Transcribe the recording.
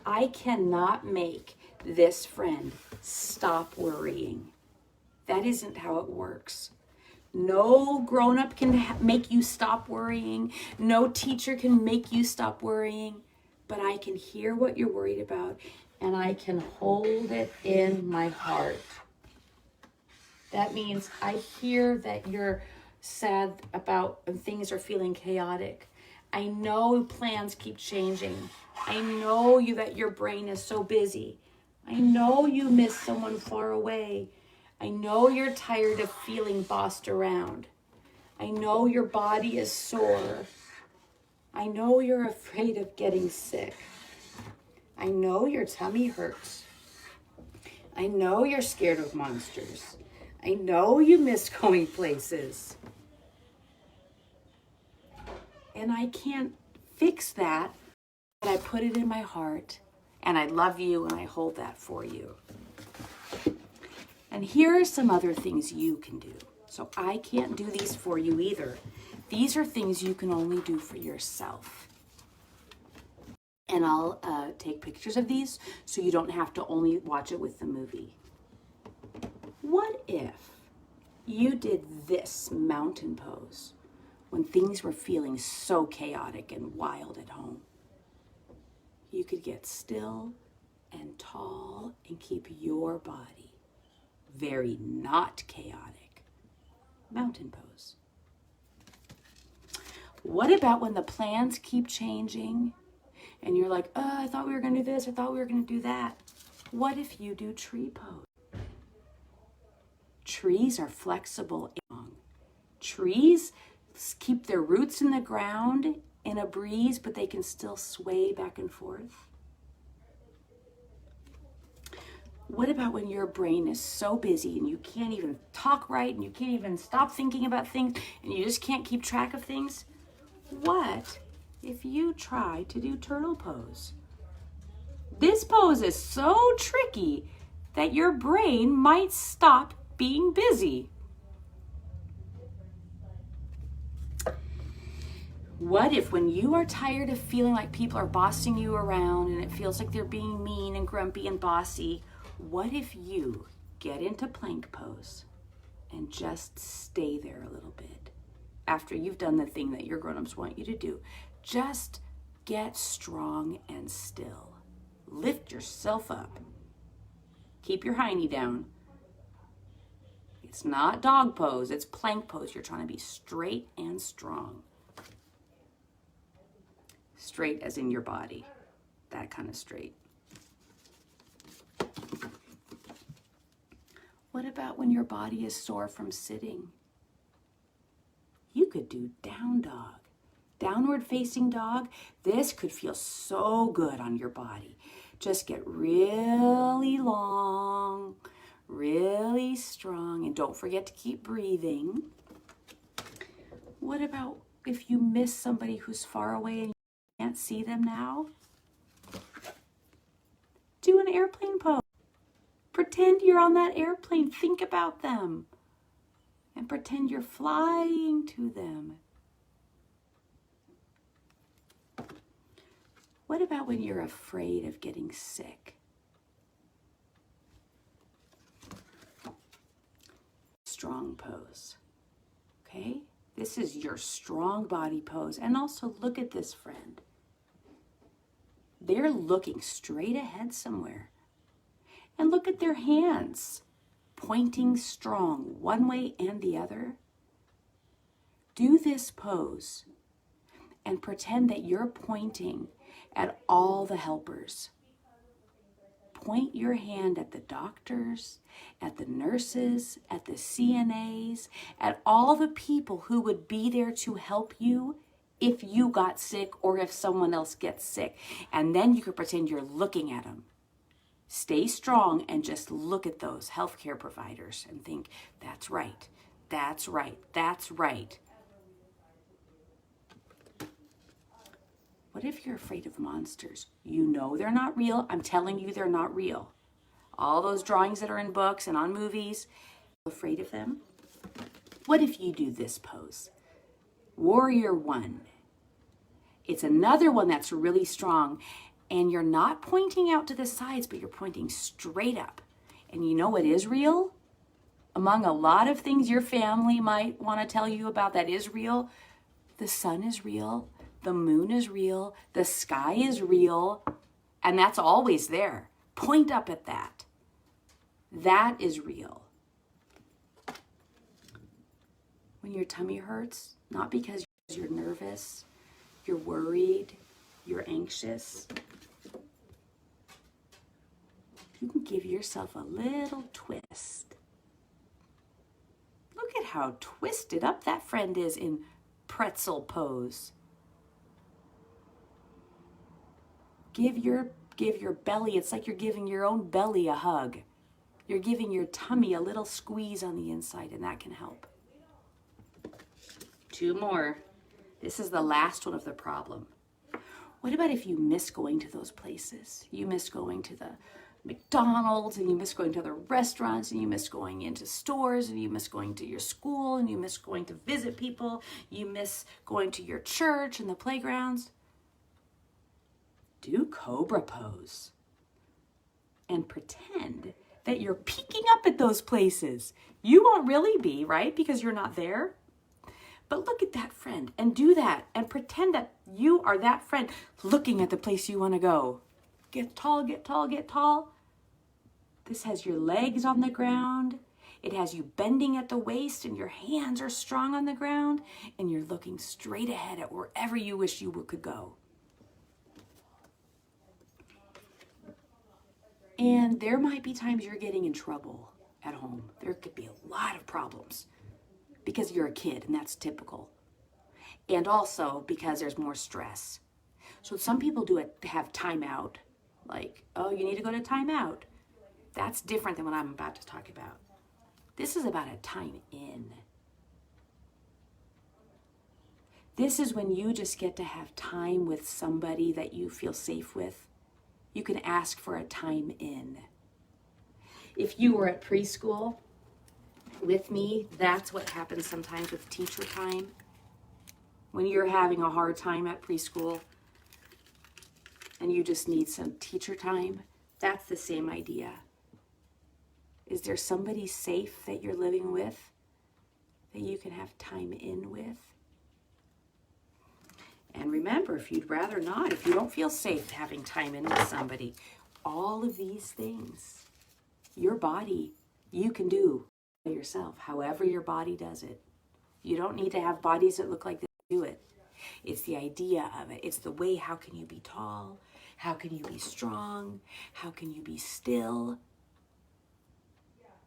I cannot make this friend stop worrying. That isn't how it works. No grown-up can make you stop worrying. No teacher can make you stop worrying. But I can hear what you're worried about, and I can hold it in my heart. That means I hear that you're sad about and things are feeling chaotic. I know plans keep changing. I know that your brain is so busy. I know you miss someone far away. I know you're tired of feeling bossed around. I know your body is sore. I know you're afraid of getting sick. I know your tummy hurts. I know you're scared of monsters. I know you miss going places. And I can't fix that, but I put it in my heart, and I love you, and I hold that for you. And here are some other things you can do. So I can't do these for you either. These are things you can only do for yourself. And I'll take pictures of these so you don't have to only watch it with the movie. What if you did this mountain pose when things were feeling so chaotic and wild at home? You could get still and tall and keep your body very not chaotic. Mountain pose. What about when the plans keep changing and you're like, oh, I thought we were going to do this. I thought we were going to do that. What if you do tree pose? Trees are flexible. Trees keep their roots in the ground in a breeze, but they can still sway back and forth. What about when your brain is so busy and you can't even talk right and you can't even stop thinking about things and you just can't keep track of things? What if you try to do turtle pose? This pose is so tricky that your brain might stop being busy. What if when you are tired of feeling like people are bossing you around and it feels like they're being mean and grumpy and bossy, what if you get into plank pose and just stay there a little bit after you've done the thing that your grown-ups want you to do? Just get strong and still. Lift yourself up. Keep your hiney down. It's not dog pose, it's plank pose. You're trying to be straight and strong. Straight as in your body, that kind of straight. What about when your body is sore from sitting? You could do down dog. Downward facing dog. This could feel so good on your body. Just get really long, really strong, and don't forget to keep breathing. What about if you miss somebody who's far away and you can't see them now? Do an airplane pose. Pretend you're on that airplane. Think about them. And pretend you're flying to them. What about when you're afraid of getting sick? Strong pose. Okay? This is your strong body pose. And also look at this friend. They're looking straight ahead somewhere. And look at their hands, pointing strong one way and the other. Do this pose and pretend that you're pointing at all the helpers. Point your hand at the doctors, at the nurses, at the CNAs, at all the people who would be there to help you if you got sick or if someone else gets sick. And then you could pretend you're looking at them. Stay strong and just look at those healthcare providers and think, that's right, that's right, that's right. What if you're afraid of monsters? You know they're not real. I'm telling you they're not real. All those drawings that are in books and on movies, afraid of them? What if you do this pose? Warrior One. It's another one that's really strong. And you're not pointing out to the sides, but you're pointing straight up. And you know what is real? Among a lot of things your family might want to tell you about that is real, the sun is real, the moon is real, the sky is real, and that's always there. Point up at that. That is real. When your tummy hurts, not because you're nervous, you're worried, you're anxious, you can give yourself a little twist. Look at how twisted up that friend is in pretzel pose. Give your belly, it's like you're giving your own belly a hug. You're giving your tummy a little squeeze on the inside, and that can help. 2 more. This is the last one of the problem. What about if you miss going to those places? You miss going to the McDonald's, and you miss going to other restaurants, and you miss going into stores, and you miss going to your school, and you miss going to visit people, you miss going to your church and the playgrounds. Do cobra pose and pretend that you're peeking up at those places. You won't really be, right? Because you're not there. But look at that friend and do that and pretend that you are that friend looking at the place you want to go. Get tall, get tall, get tall. This has your legs on the ground. It has you bending at the waist and your hands are strong on the ground and you're looking straight ahead at wherever you wish you could go. And there might be times you're getting in trouble at home. There could be a lot of problems because you're a kid and that's typical. And also because there's more stress. So some people do it to have time out. Like, oh, you need to go to time out. That's different than what I'm about to talk about. This is about a time in. This is when you just get to have time with somebody that you feel safe with. You can ask for a time in. If you were at preschool with me, that's what happens sometimes with teacher time. When you're having a hard time at preschool and you just need some teacher time, that's the same idea. Is there somebody safe that you're living with that you can have time in with? And remember, if you'd rather not, if you don't feel safe having time in with somebody, all of these things, your body, you can do by yourself, however your body does it. You don't need to have bodies that look like this to do it. It's the idea of it. It's the way, how can you be tall? How can you be strong? How can you be still?